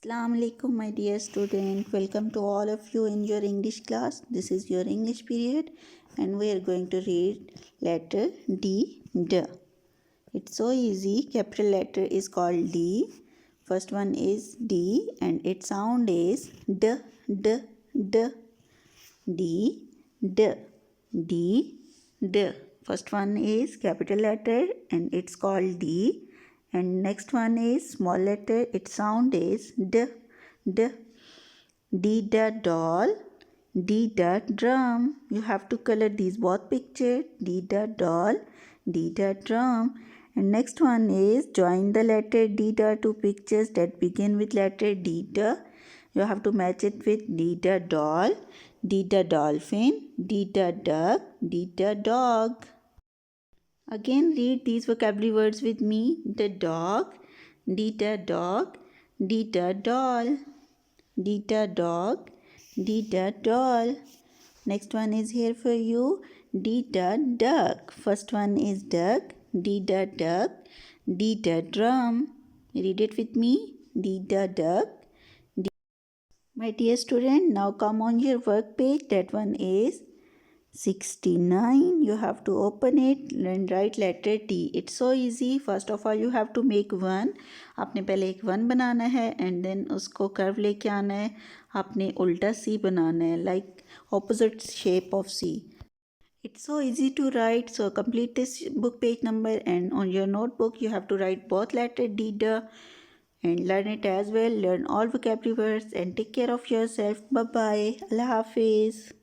Assalamu alaikum my dear student. Welcome to all of you in your English class. This is your English period and we are going to read letter D. D. It's so easy. Capital letter is called D. First one is D and its sound is D. D. D. D. D. D. D. First one is capital letter and it's called D. And next one is small letter, its sound is D. D. D the doll, D the drum. You have to color these both pictures. D the doll, D the drum. And next one is join the letter D the two pictures that begin with letter D the. You have to match it with D the doll, D the dolphin, D the duck, D the dog. Again read these vocabulary words with me. The dog, D the dog, D the doll, D the dog, D the doll. Next one is here for you. D the duck. First one is duck, D the duck, D the drum. Read it with me. D the duck. My dear student, now come on your work page. That one is 69. You have to open it and write letter T. It's so easy. First of all you have to make one. आपने पहले एक one बनाना है and then उसको curve लेके आना है. आपने उल्टा C बनाना है like opposite shape of C. It's so easy to write. So complete this book page number and on your notebook you have to write both letter D, D and learn it as well. Learn all vocabulary words and take care of yourself. Bye bye. Allah Hafiz.